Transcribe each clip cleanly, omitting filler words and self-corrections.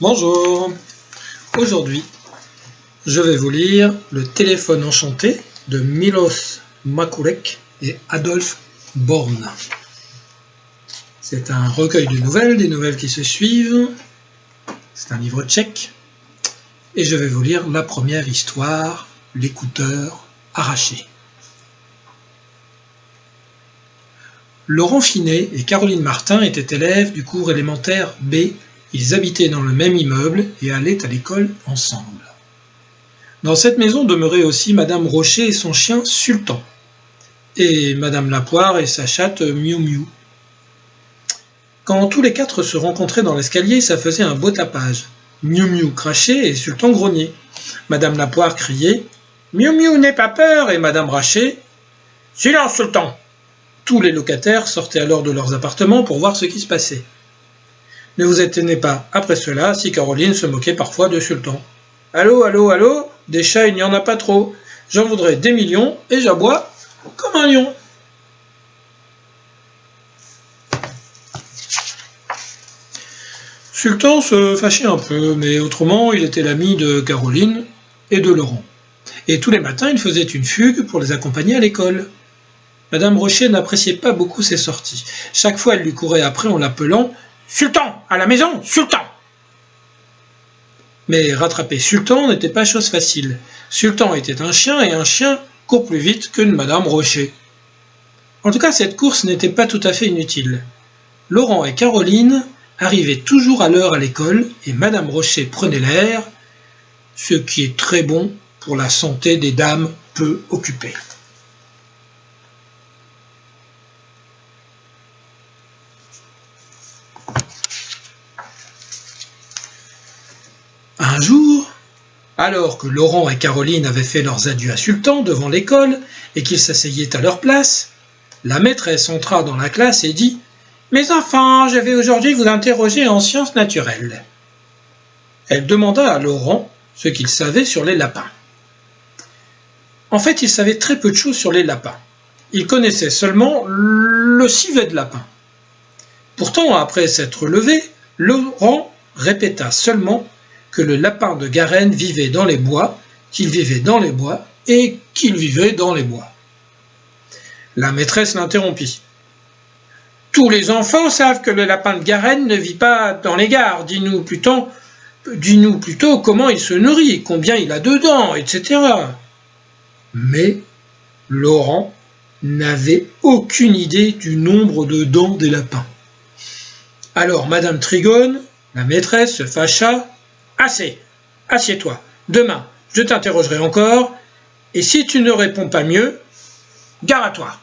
Bonjour, aujourd'hui je vais vous lire Le téléphone enchanté de Miloš Makurek et Adolf Born. C'est un recueil de nouvelles, des nouvelles qui se suivent, c'est un livre tchèque et je vais vous lire la première histoire, L'écouteur arraché. Laurent Finet et Caroline Martin étaient élèves du cours élémentaire B. Ils habitaient dans le même immeuble et allaient à l'école ensemble. Dans cette maison demeurait aussi Madame Rocher et son chien Sultan, et Madame Lapoire et sa chatte Miou Miou. Quand tous les quatre se rencontraient dans l'escalier, ça faisait un beau tapage. Miou Miou crachait et Sultan grognait. Madame Lapoire criait « Miou Miou, n'aie pas peur !» et Madame Rachet « Silence, Sultan !» Tous les locataires sortaient alors de leurs appartements pour voir ce qui se passait. Ne vous étonnez pas, après cela, si Caroline se moquait parfois de Sultan. « Allô, allô, allô, des chats il n'y en a pas trop. J'en voudrais des millions et j'aboie comme un lion. » Sultan se fâchait un peu, mais autrement il était l'ami de Caroline et de Laurent. Et tous les matins il faisait une fugue pour les accompagner à l'école. Madame Rocher n'appréciait pas beaucoup ses sorties. Chaque fois elle lui courait après en l'appelant « Sultan, à la maison, Sultan !» Mais rattraper Sultan n'était pas chose facile. Sultan était un chien et un chien court plus vite que Madame Rocher. En tout cas, cette course n'était pas tout à fait inutile. Laurent et Caroline arrivaient toujours à l'heure à l'école et Madame Rocher prenait l'air, ce qui est très bon pour la santé des dames peu occupées. Un jour, alors que Laurent et Caroline avaient fait leurs adieux à Sultan devant l'école et qu'ils s'asseyaient à leur place, la maîtresse entra dans la classe et dit « Mes enfants, je vais aujourd'hui vous interroger en sciences naturelles. » Elle demanda à Laurent ce qu'il savait sur les lapins. En fait, il savait très peu de choses sur les lapins. Il connaissait seulement le civet de lapin. Pourtant, après s'être levé, Laurent répéta seulement que le lapin de Garenne vivait dans les bois, qu'il vivait dans les bois et qu'il vivait dans les bois. La maîtresse l'interrompit. « Tous les enfants savent que le lapin de Garenne ne vit pas dans les gares. Dis-nous plutôt comment il se nourrit, combien il a de dents, etc. » Mais Laurent n'avait aucune idée du nombre de dents des lapins. Alors Madame Trigone, la maîtresse, se fâcha. « Assez, assieds-toi. Demain, je t'interrogerai encore, et si tu ne réponds pas mieux, gare à toi. »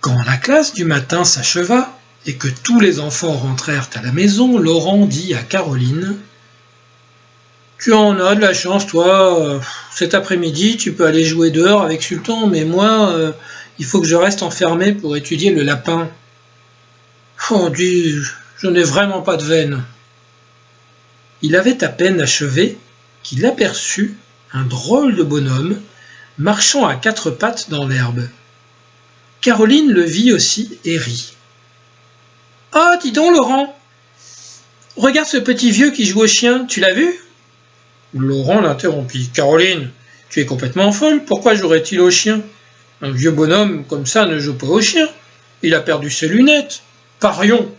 Quand la classe du matin s'acheva et que tous les enfants rentrèrent à la maison, Laurent dit à Caroline « Tu en as de la chance, toi. Cet après-midi, tu peux aller jouer dehors avec Sultan, mais moi, il faut que je reste enfermé pour étudier le lapin. Oh, dis, je n'ai vraiment pas de veine. » Il avait à peine achevé qu'il aperçut un drôle de bonhomme marchant à quatre pattes dans l'herbe. Caroline le vit aussi et rit. « Oh, dis donc, Laurent, regarde ce petit vieux qui joue au chien, tu l'as vu ?» Laurent l'interrompit. « Caroline, tu es complètement folle, pourquoi jouerait-il au chien? Un vieux bonhomme comme ça ne joue pas au chien, il a perdu ses lunettes, parions !»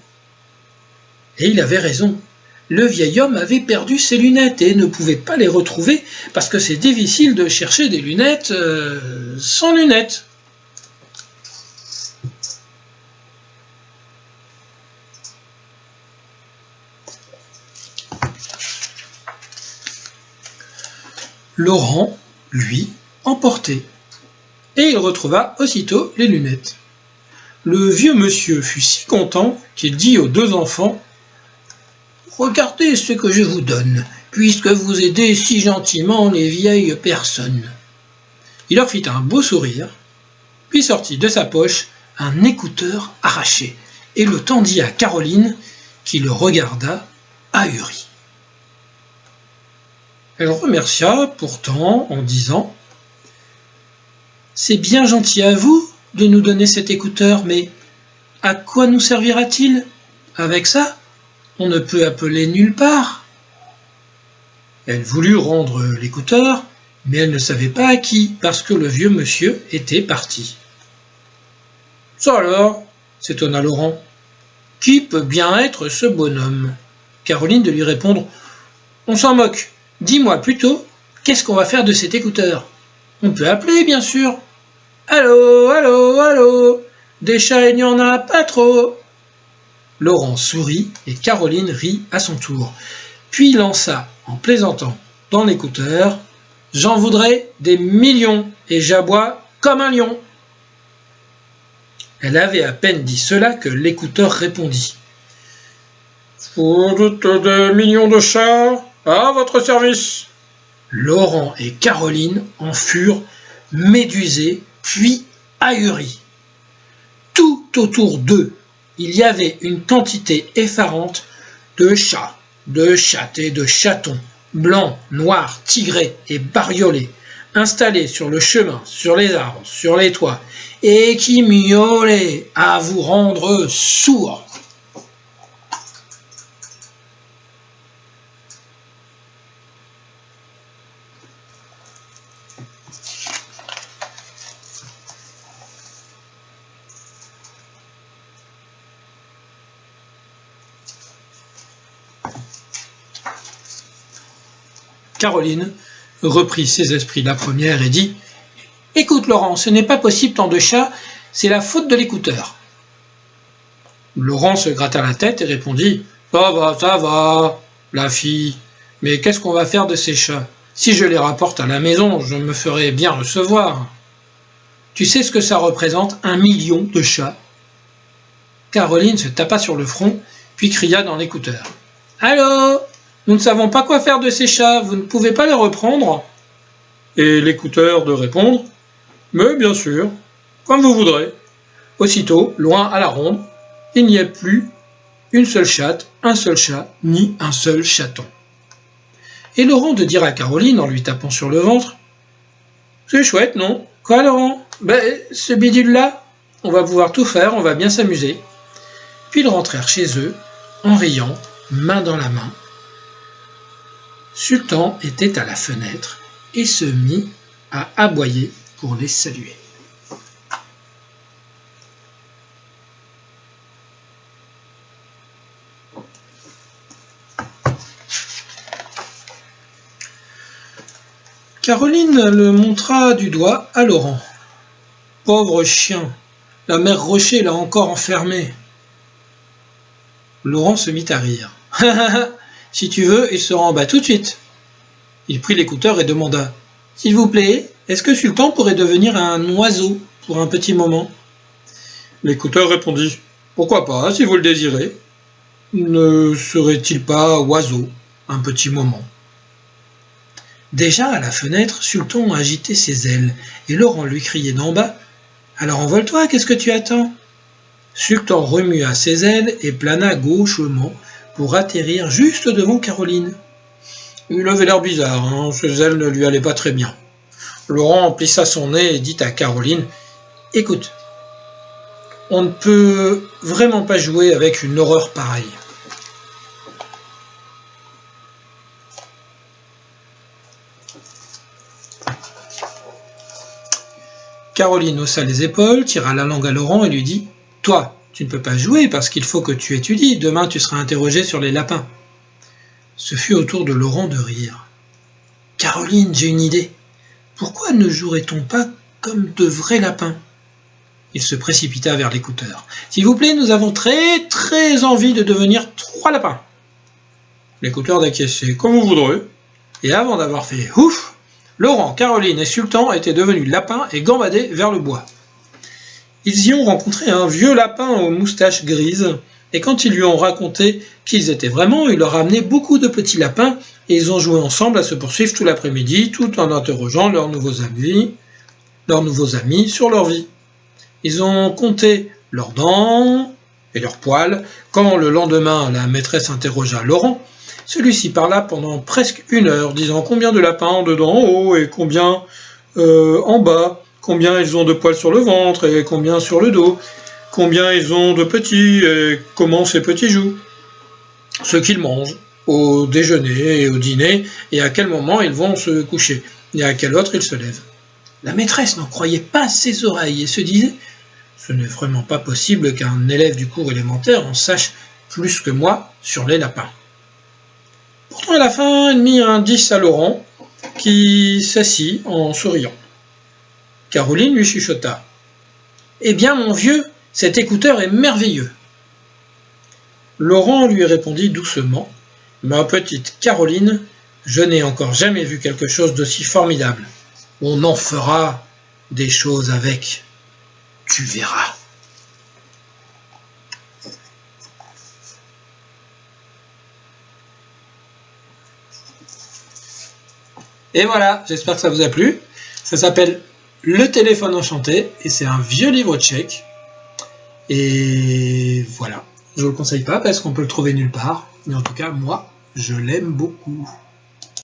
Et il avait raison, le vieil homme avait perdu ses lunettes et ne pouvait pas les retrouver parce que c'est difficile de chercher des lunettes sans lunettes. Laurent, lui, emportait, et il retrouva aussitôt les lunettes. Le vieux monsieur fut si content qu'il dit aux deux enfants « Regardez ce que je vous donne, puisque vous aidez si gentiment les vieilles personnes. » Il leur fit un beau sourire, puis sortit de sa poche un écouteur arraché, et le tendit à Caroline, qui le regarda ahurie. Elle remercia pourtant en disant C'est bien gentil à vous de nous donner cet écouteur, mais à quoi nous servira-t-il? Avec ça, on ne peut appeler nulle part. » Elle voulut rendre l'écouteur, mais elle ne savait pas à qui, parce que le vieux monsieur était parti. « Ça alors ?» s'étonna Laurent. « Qui peut bien être ce bonhomme ?» Caroline de lui répondre « On s'en moque. Dis-moi plutôt, qu'est-ce qu'on va faire de cet écouteur? On peut appeler, bien sûr. Allô, allô, allô, des chats il n'y en a pas trop. » Laurent sourit et Caroline rit à son tour, puis lança, en plaisantant, dans l'écouteur « J'en voudrais des millions et j'aboie comme un lion. » Elle avait à peine dit cela que l'écouteur répondit « Vous dites des millions de chats à votre service. » Laurent et Caroline en furent médusés puis ahuris. Tout autour d'eux, il y avait une quantité effarante de chats, de chattes et de chatons, blancs, noirs, tigrés et bariolés, installés sur le chemin, sur les arbres, sur les toits, et qui miaulaient à vous rendre sourds. Caroline reprit ses esprits la première et dit « Écoute Laurent, ce n'est pas possible tant de chats, c'est la faute de l'écouteur. » Laurent se gratta la tête et répondit « Ça va, la fille, mais qu'est-ce qu'on va faire de ces chats? Si je les rapporte à la maison, je me ferai bien recevoir. Tu sais ce que ça représente, 1 million de chats ?» Caroline se tapa sur le front, puis cria dans l'écouteur « Allô? Nous ne savons pas quoi faire de ces chats, vous ne pouvez pas les reprendre ?» Et l'écouteur de répondre « Mais bien sûr, comme vous voudrez. » Aussitôt, loin à la ronde, il n'y a plus une seule chatte, un seul chat, ni un seul chaton. Et Laurent de dire à Caroline en lui tapant sur le ventre « C'est chouette, non? Quoi, Laurent? Ce bidule-là, on va pouvoir tout faire, on va bien s'amuser. » Puis ils rentrèrent chez eux, en riant, main dans la main. Sultan était à la fenêtre et se mit à aboyer pour les saluer. Caroline le montra du doigt à Laurent. « Pauvre chien, la mère Rocher l'a encore enfermé. » Laurent se mit à rire. « Si tu veux, il sera en bas tout de suite. » Il prit l'écouteur et demanda « S'il vous plaît, est-ce que Sultan pourrait devenir un oiseau pour un petit moment ?» L'écouteur répondit « Pourquoi pas, si vous le désirez. Ne serait-il pas oiseau un petit moment ?» Déjà à la fenêtre, Sultan agitait ses ailes et Laurent lui criait d'en bas « Alors envole-toi, qu'est-ce que tu attends ?» Sultan remua ses ailes et plana gauchement pour atterrir juste devant Caroline. Il avait l'air bizarre, ses ailes ne lui allaient pas très bien. Laurent plissa son nez et dit à Caroline « Écoute, on ne peut vraiment pas jouer avec une horreur pareille. » Caroline haussa les épaules, tira la langue à Laurent et lui dit « Toi, tu ne peux pas jouer parce qu'il faut que tu étudies, demain tu seras interrogé sur les lapins. » Ce fut au tour de Laurent de rire. « Caroline, j'ai une idée. Pourquoi ne jouerait-on pas comme de vrais lapins ?» Il se précipita vers l'écouteur. « S'il vous plaît, nous avons très très envie de devenir 3 lapins. » L'écouteur d'acquiescer, comme vous voudrez. Et avant d'avoir fait « ouf !» Laurent, Caroline et Sultan étaient devenus lapins et gambadaient vers le bois. Ils y ont rencontré un vieux lapin aux moustaches grises, et quand ils lui ont raconté qui ils étaient vraiment, il leur a amené beaucoup de petits lapins, et ils ont joué ensemble à se poursuivre tout l'après-midi, tout en interrogeant leurs nouveaux amis sur leur vie. Ils ont compté leurs dents et leurs poils, quand le lendemain la maîtresse interrogea Laurent. Celui-ci parla pendant presque 1 heure, disant combien de lapins dedans en haut et combien en bas, combien ils ont de poils sur le ventre et combien sur le dos, combien ils ont de petits et comment ces petits jouent, ce qu'ils mangent au déjeuner et au dîner et à quel moment ils vont se coucher et à quel autre ils se lèvent. La maîtresse n'en croyait pas ses oreilles et se disait « Ce n'est vraiment pas possible qu'un élève du cours élémentaire en sache plus que moi sur les lapins. » Pourtant à la fin, elle mit un 10 à Laurent qui s'assit en souriant. Caroline lui chuchota « Eh bien mon vieux, cet écouteur est merveilleux !» Laurent lui répondit doucement « Ma petite Caroline, je n'ai encore jamais vu quelque chose d'aussi formidable. On en fera des choses avec. Tu verras. » Et voilà, j'espère que ça vous a plu. Ça s'appelle Le téléphone enchanté et c'est un vieux livre tchèque. Et voilà, je ne vous le conseille pas parce qu'on peut le trouver nulle part. Mais en tout cas, moi, je l'aime beaucoup.